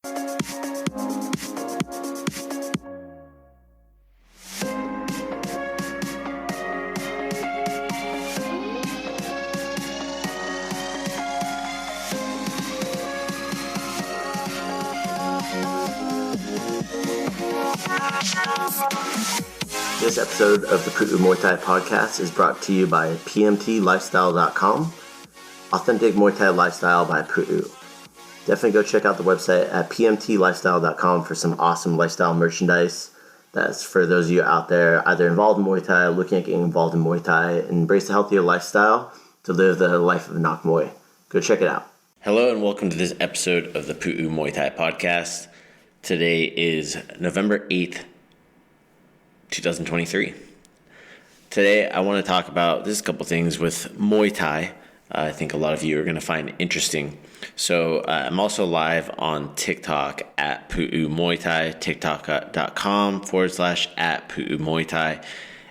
This episode of the Muay Thai podcast is brought to you by pmtlifestyle.com, authentic Muay Thai lifestyle by Pu'u. Definitely go check out the website at pmtlifestyle.com for some awesome lifestyle merchandise. That's for those of you out there either involved in Muay Thai, looking at getting involved in Muay Thai, and embrace a healthier lifestyle to live the life of a Nak Muay. Go check it out. Hello and welcome to this episode of the Pu'u Muay Thai podcast. Today is November 8th, 2023. Today I want to talk about just a couple things with Muay Thai. I think a lot of you are going to find interesting. So I'm also live on TikTok at Pu'u Muay Thai, tiktok.com/@Pu'u Muay Thai.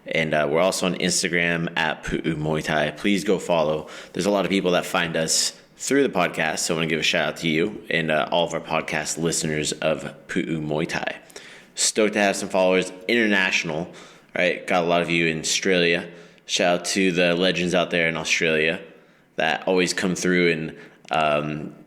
And we're also on Instagram at Pu'u Muay Thai. Please go follow. There's a lot of people that find us through the podcast, so I want to give a shout out to you and all of our podcast listeners of Pu'u Muay Thai. Stoked to have some followers international, right? Got a lot of you in Australia. Shout out to the legends out there in Australia that always come through and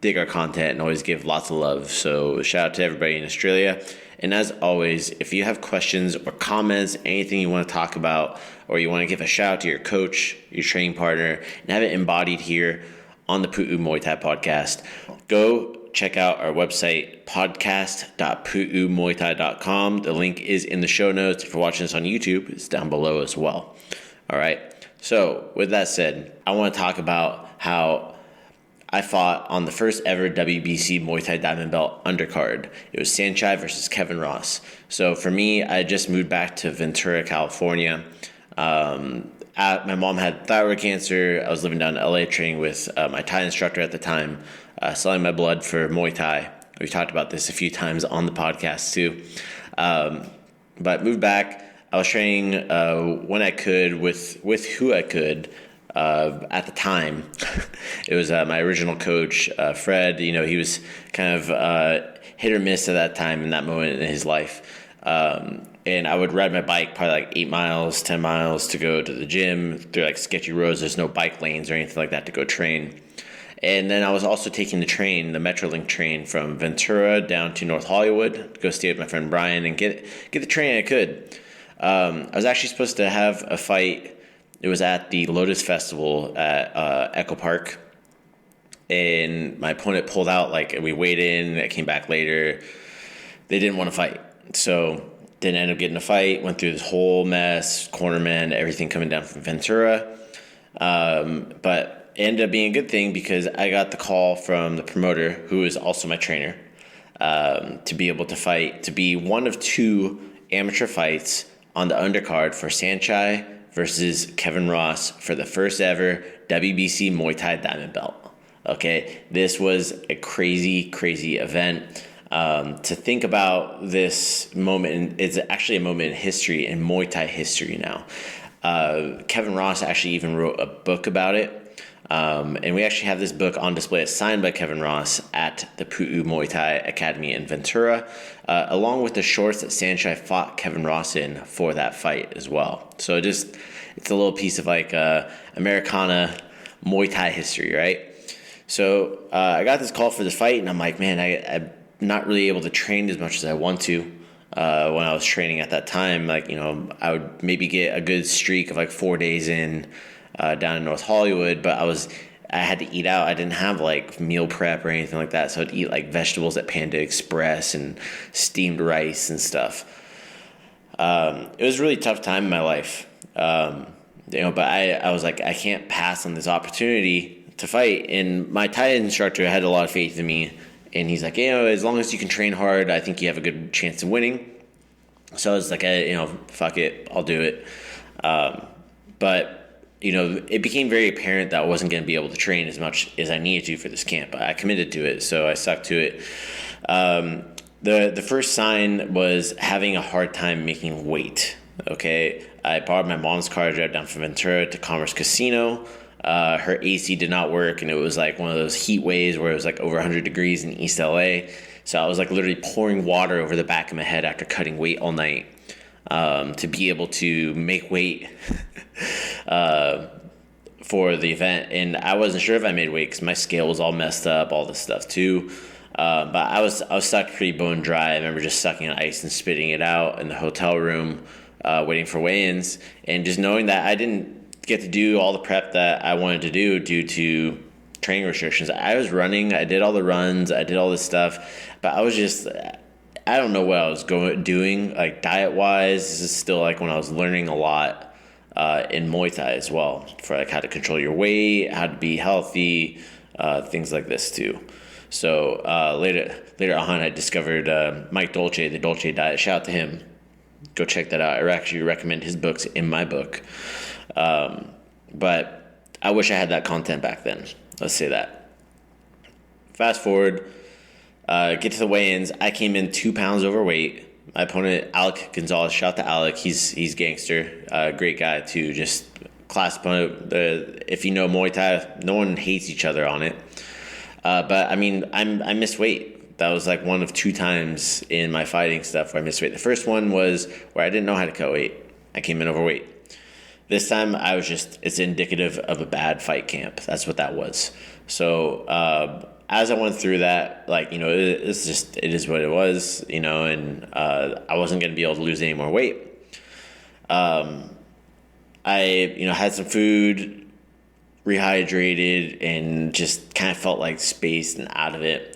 dig our content and always give lots of love. So shout out to everybody in Australia. And as always, if you have questions or comments, anything you want to talk about, or you want to give a shout out to your coach, your training partner, and have it embodied here on the Pu'u Muay Thai podcast, go check out our website, podcast.puumuaythai.com. The link is in the show notes. If you're watching this on YouTube, it's down below as well. All right. So with that said, I want to talk about how I fought on the first ever WBC Muay Thai Diamond Belt undercard. It was Saenchai versus Kevin Ross. So for me, I just moved back to Ventura, California. My mom had thyroid cancer. I was living down in LA training with my Thai instructor at the time, selling my blood for Muay Thai. We've talked about this a few times on the podcast too. But moved back. I was training when I could with who I could at the time. It was my original coach, Fred. You know, he was kind of hit or miss at that time in that moment in his life. And I would ride my bike probably like 8 miles, 10 miles to go to the gym through like sketchy roads. There's no bike lanes or anything like that to go train. And then I was also taking the Metrolink train from Ventura down to North Hollywood to go stay with my friend Brian and get the training I could. I was actually supposed to have a fight. It was at the Lotus Festival at Echo Park. And my opponent pulled out, we weighed in, I came back later. They didn't want to fight. So didn't end up getting a fight, went through this whole mess, cornermen, everything coming down from Ventura. But it ended up being a good thing because I got the call from the promoter, who is also my trainer, to be able to fight, to be one of 2 amateur fights on the undercard for Saenchai versus Kevin Ross for the first ever WBC Muay Thai Diamond Belt. Okay, this was a crazy, crazy event. To think about this moment, it's actually a moment in history, in Muay Thai history now. Kevin Ross actually even wrote a book about it. And we actually have this book on display. It's signed by Kevin Ross at the Pu'u Muay Thai Academy in Ventura, along with the shorts that Saenchai fought Kevin Ross in for that fight as well. So it's a little piece of Americana Muay Thai history, right? So I got this call for this fight, and I'm like, man, I'm not really able to train as much as I want to. When I was training at that time, I would maybe get a good streak of 4 days in down in North Hollywood, but I had to eat out. I didn't have meal prep or anything like that, so I'd eat vegetables at Panda Express and steamed rice and stuff. It was a really tough time in my life, but I was like, I can't pass on this opportunity to fight. And my Thai instructor had a lot of faith in me. And he's like, as long as you can train hard, I think you have a good chance of winning. So I was like, fuck it, I'll do it. But, it became very apparent that I wasn't going to be able to train as much as I needed to for this camp. I committed to it, so I stuck to it. The first sign was having a hard time making weight. Okay, I borrowed my mom's car to drive down from Ventura to Commerce Casino. Her AC did not work, and it was one of those heat waves where it was over 100 degrees in East LA. So I was like literally pouring water over the back of my head after cutting weight all night to be able to make weight for the event. And I wasn't sure if I made weight because my scale was all messed up, all this stuff too. But I was stuck pretty bone dry. I remember just sucking on ice and spitting it out in the hotel room, waiting for weigh-ins, and just knowing that I didn't get to do all the prep that I wanted to do due to training restrictions. I was running, I did all the runs, I did all this stuff, but I was just, I don't know what I was doing, like diet-wise. This is still like when I was learning a lot in Muay Thai as well, for like how to control your weight, how to be healthy, things like this too. So later on, I discovered Mike Dolce, the Dolce Diet. Shout out to him. Go check that out. I actually recommend his books in my book. But I wish I had that content back then. Let's say that. Fast forward, get to the weigh-ins. I came in 2 pounds overweight. My opponent, Alec Gonzalez, shout out to Alec. He's gangster. Great guy too. Just class opponent. If you know Muay Thai, no one hates each other on it. But I mean, I missed weight. That was like one of 2 times in my fighting stuff where I missed weight. The first one was where I didn't know how to cut weight. I came in overweight. This time I was it's indicative of a bad fight camp. That's what that was. So as I went through that, like, you know, it is what it was, you know, and I wasn't going to be able to lose any more weight. I, you know, had some food, rehydrated, and just kind of felt like spaced and out of it.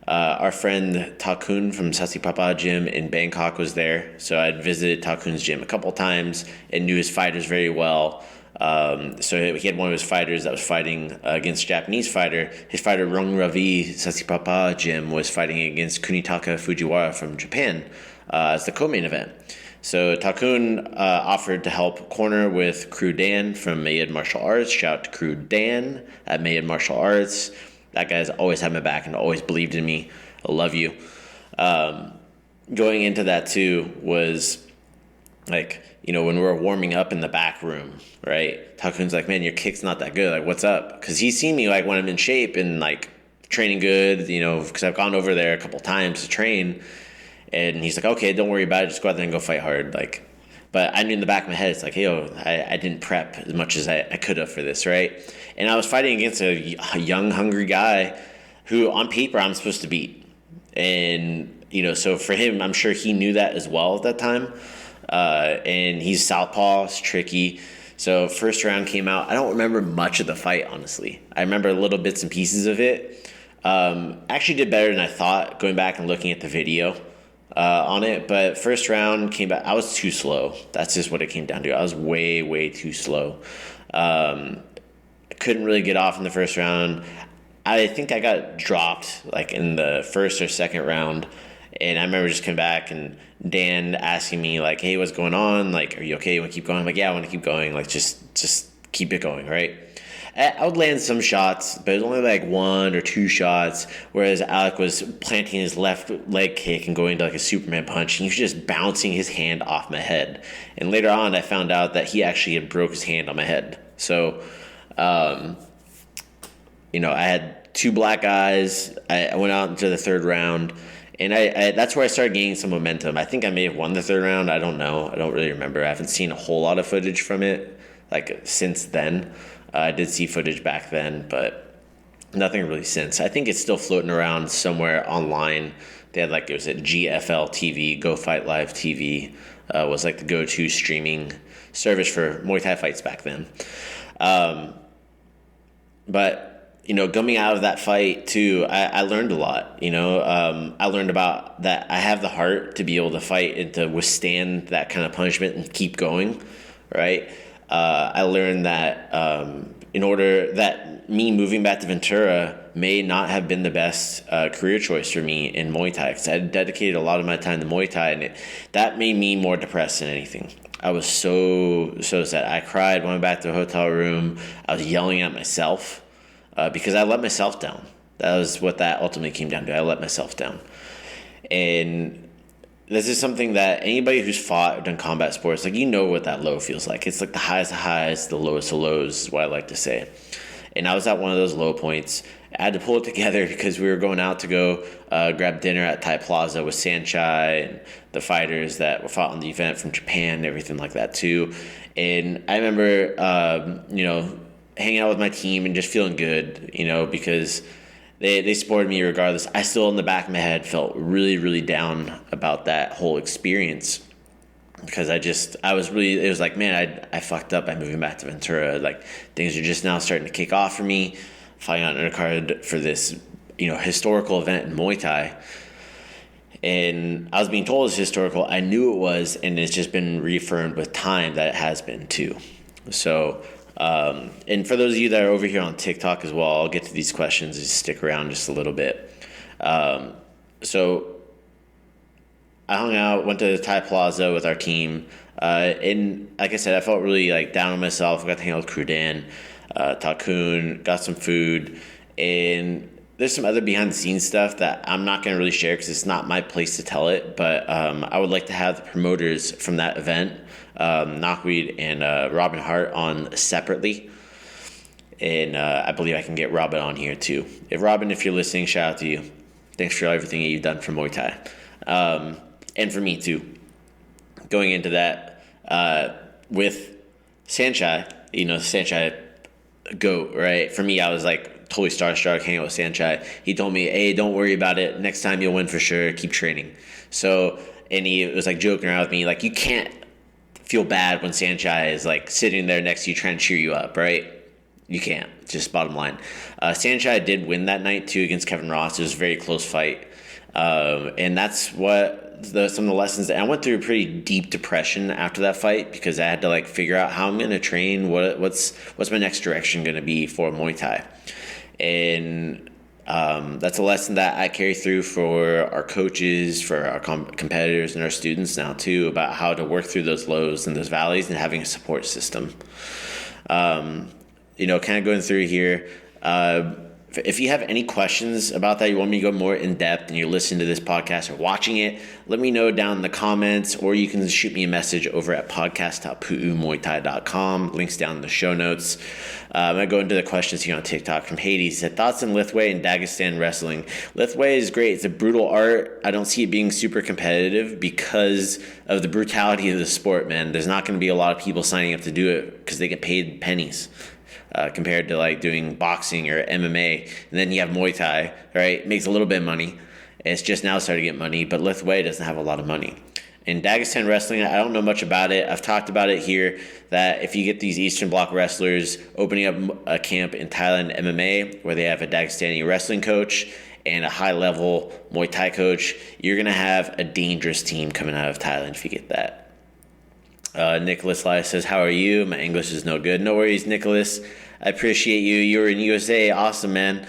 Our friend Takun from Sasi Papa Gym in Bangkok was there. So I'd visited Takun's gym a couple times and knew his fighters very well. So he had one of his fighters that was fighting against a Japanese fighter. His fighter Rung Ravi, Sasi Papa Gym, was fighting against Kunitaka Fujiwara from Japan as the co-main event. So Takun offered to help corner with Crew Dan from Mayed Martial Arts. Shout out to Crew Dan at Mayed Martial Arts. That guy's always had my back and always believed in me. I love you. Going into that too was like, you know, when we were warming up in the back room, right? Takun's like, man, your kick's not that good. Like, what's up? Because he's seen me like when I'm in shape and like training good, you know, because I've gone over there a couple times to train. And he's like, okay, don't worry about it. Just go out there and go fight hard. Like, but I knew in the back of my head, it's like, hey, I didn't prep as much as I could have for this, right? And I was fighting against a young, hungry guy who, on paper, I'm supposed to beat. And, you know, so for him, I'm sure he knew that as well at that time. And he's southpaw, it's tricky. So first round came out. I don't remember much of the fight, honestly. I remember little bits and pieces of it. Actually did better than I thought, going back and looking at the video on it. But first round came back. I was too slow. That's just what it came down to. I was way, way too slow. Couldn't really get off in the first round. I think I got dropped like in the first or second round. And I remember just coming back and Dan asking me like, hey, what's going on? Like, are you okay? You want to keep going? I'm like, yeah, I want to keep going. Like, just keep it going, right? I would land some shots, but it was only like 1 or 2 shots, whereas Alec was planting his left leg kick and going to like a Superman punch, and he was just bouncing his hand off my head. And later on, I found out that he actually had broke his hand on my head. So, you know, I had 2 black eyes. I went out into the third round. And I that's where I started gaining some momentum. I think I may have won the third round. I don't know. I don't really remember. I haven't seen a whole lot of footage from it, like, since then. I did see footage back then, but nothing really since. I think it's still floating around somewhere online. They had, like, it was at GFL TV, Go Fight Live TV, was like the go-to streaming service for Muay Thai fights back then. But you know, coming out of that fight too, I learned a lot. You know, I learned about that I have the heart to be able to fight and to withstand that kind of punishment and keep going, right? I learned that in order that me moving back to Ventura may not have been the best career choice for me in Muay Thai, because I had dedicated a lot of my time to Muay Thai, and that made me more depressed than anything. I was so sad. I cried, went back to the hotel room. I was yelling at myself. Because I let myself down. That was what that ultimately came down to. I let myself down. And this is something that anybody who's fought or done combat sports, like, you know what that low feels like. It's like the highest of highs, the lowest of lows, is what I like to say. And I was at one of those low points. I had to pull it together because we were going out to go grab dinner at Thai Plaza with Sanchai and the fighters that were fought on the event from Japan and everything like that too. And I remember, hanging out with my team and just feeling good, because they supported me regardless. I still, in the back of my head, felt really, really down about that whole experience. Because it was like, man, I fucked up by moving back to Ventura. Like, things are just now starting to kick off for me. Fighting on an undercard for this, historical event in Muay Thai. And I was being told it's historical. I knew it was, and it's just been reaffirmed with time that it has been too. So, and for those of you that are over here on TikTok as well, I'll get to these questions. Just stick around just a little bit. So I hung out, went to the Thai Plaza with our team. And like I said, I felt really down on myself. I got to hang out with Crew Dan, Takun, got some food. And there's some other behind the scenes stuff that I'm not going to really share because it's not my place to tell it. But I would like to have the promoters from that event, Knockweed and Robin Hart, on separately. And I believe I can get Robin on here too. If you're listening, shout out to you. Thanks for everything that you've done for Muay Thai. And for me too. Going into that with Sanchai, Sanchai GOAT, right? For me, I was totally starstruck hanging out with Sanchai. He told me, hey, don't worry about it. Next time you'll win for sure. Keep training. So, and he was joking around with me, you can't feel bad when Sanchai is sitting there next to you trying to cheer you up, right? You can't. Just bottom line. Sanchai did win that night too against Kevin Ross. It was a very close fight. And that's what some of the lessons. I went through a pretty deep depression after that fight because I had to figure out how I'm going to train. What's my next direction going to be for Muay Thai? And that's a lesson that I carry through for our coaches, for our competitors, and our students now too, about how to work through those lows and those valleys and having a support system. Kind of going through here. If you have any questions about that, you want me to go more in depth, and you're listening to this podcast or watching it, let me know down in the comments, or you can shoot me a message over at podcast.puumuaythai.com. Links down in the show notes. I'm going to go into the questions here on TikTok from Hades. He said, thoughts on Lithway and Dagestan wrestling? Lithway is great. It's a brutal art. I don't see it being super competitive because of the brutality of the sport, man. There's not going to be a lot of people signing up to do it because they get paid pennies. Compared to doing boxing or MMA. And then you have Muay Thai, right? Makes a little bit of money. It's just now starting to get money, but Lithway doesn't have a lot of money. In Dagestan wrestling, I don't know much about it. I've talked about it here that if you get these Eastern Bloc wrestlers opening up a camp in Thailand MMA where they have a Dagestani wrestling coach and a high-level Muay Thai coach, you're going to have a dangerous team coming out of Thailand if you get that. Nicholas Lai says, how are you? My English is no good. No worries, Nicholas. I appreciate you. You're in USA. Awesome, man.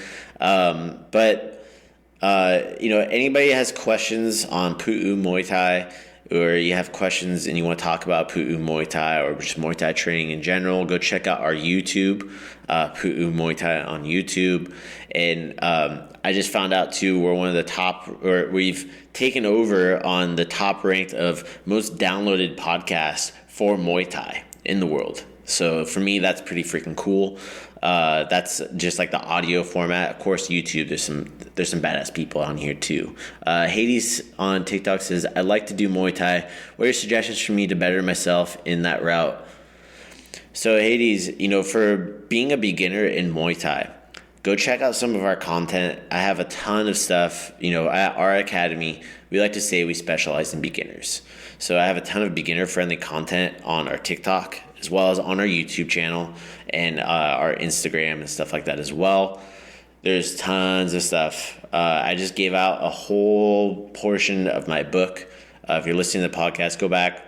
Anybody has questions on Pu'u Muay Thai, or you have questions and you want to talk about Pu'u Muay Thai or just Muay Thai training in general, go check out our YouTube, Pu'u Muay Thai on YouTube. And I just found out too, we're one of the top, or we've taken over on the top ranked of most downloaded podcasts for Muay Thai in the world. So for me, that's pretty freaking cool. That's just the audio format. Of course, YouTube, there's some badass people on here too. Hades on TikTok says, I'd like to do Muay Thai. What are your suggestions for me to better myself in that route? So Hades, for being a beginner in Muay Thai, go check out some of our content. I have a ton of stuff. At our academy, we like to say we specialize in beginners. So I have a ton of beginner-friendly content on our TikTok, as well as on our YouTube channel and our Instagram and stuff like that as well. There's tons of stuff. I just gave out a whole portion of my book. If you're listening to the podcast, go back.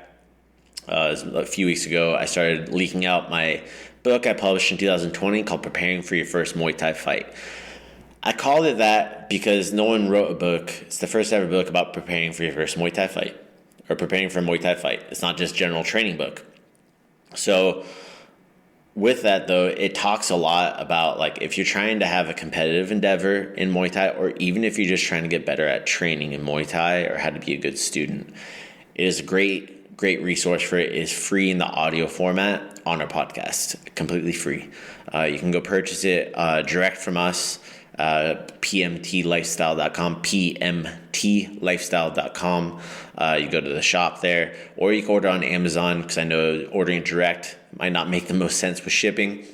A few weeks ago, I started leaking out my book I published in 2020 called Preparing for Your First Muay Thai Fight. I called it that because no one wrote a book. It's the first ever book about preparing for your first Muay Thai fight, or preparing for a Muay Thai fight. It's not just general training book. So with that, though, it talks a lot about if you're trying to have a competitive endeavor in Muay Thai, or even if you're just trying to get better at training in Muay Thai or how to be a good student. It is a great resource for it. It is free in the audio format on our podcast, completely free. You can go purchase it direct from us. pmtlifestyle.com, pmtlifestyle.com. You go to the shop there, or you can order on Amazon, because I know ordering direct might not make the most sense with shipping.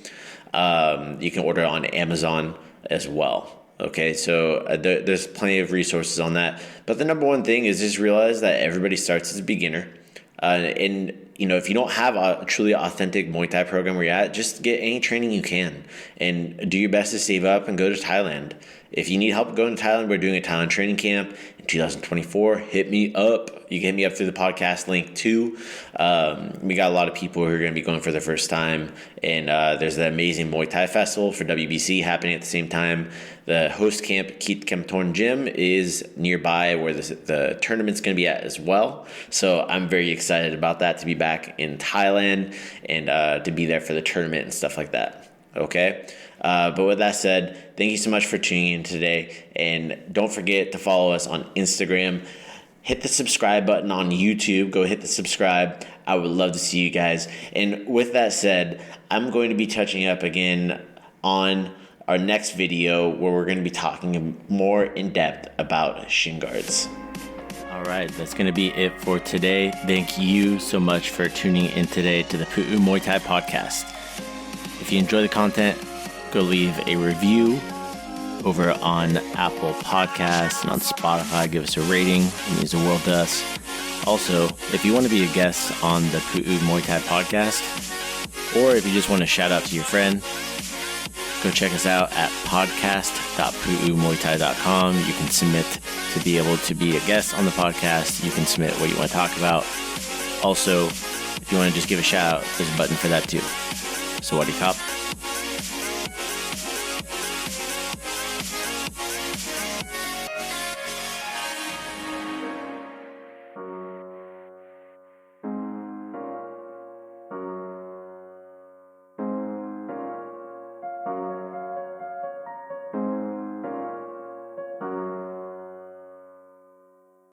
You can order on Amazon as well. Okay, so there's plenty of resources on that. But the number one thing is just realize that everybody starts as a beginner. And if you don't have a truly authentic Muay Thai program where you're at, just get any training you can and do your best to save up and go to Thailand. If you need help going to Thailand, we're doing a Thailand training camp in 2024. Hit me up. You can hit me up through the podcast link too. We got a lot of people who are going to be going for the first time. And there's the amazing Muay Thai festival for WBC happening at the same time. The host camp, Keith Kempthorne Gym, is nearby where the tournament's going to be at as well. So I'm very excited about that, to be back in Thailand and to be there for the tournament and stuff like that. Okay? But with that said, thank you so much for tuning in today. And don't forget to follow us on Instagram. Hit the subscribe button on YouTube. Go hit the subscribe. I would love to see you guys. And with that said, I'm going to be touching up again on our next video where we're going to be talking more in depth about shin guards. All right, that's going to be it for today. Thank you so much for tuning in today to the Pu'u Muay Thai podcast. If you enjoy the content, go leave a review over on Apple Podcasts and on Spotify. Give us a rating. It means the world to us. Also, if you want to be a guest on the Pu'u Muay Thai podcast, or if you just want to shout out to your friend, go check us out at podcast.puumuaythai.com. You can submit to be able to be a guest on the podcast. You can submit what you want to talk about. Also, if you want to just give a shout out, there's a button for that too. So what do you cop?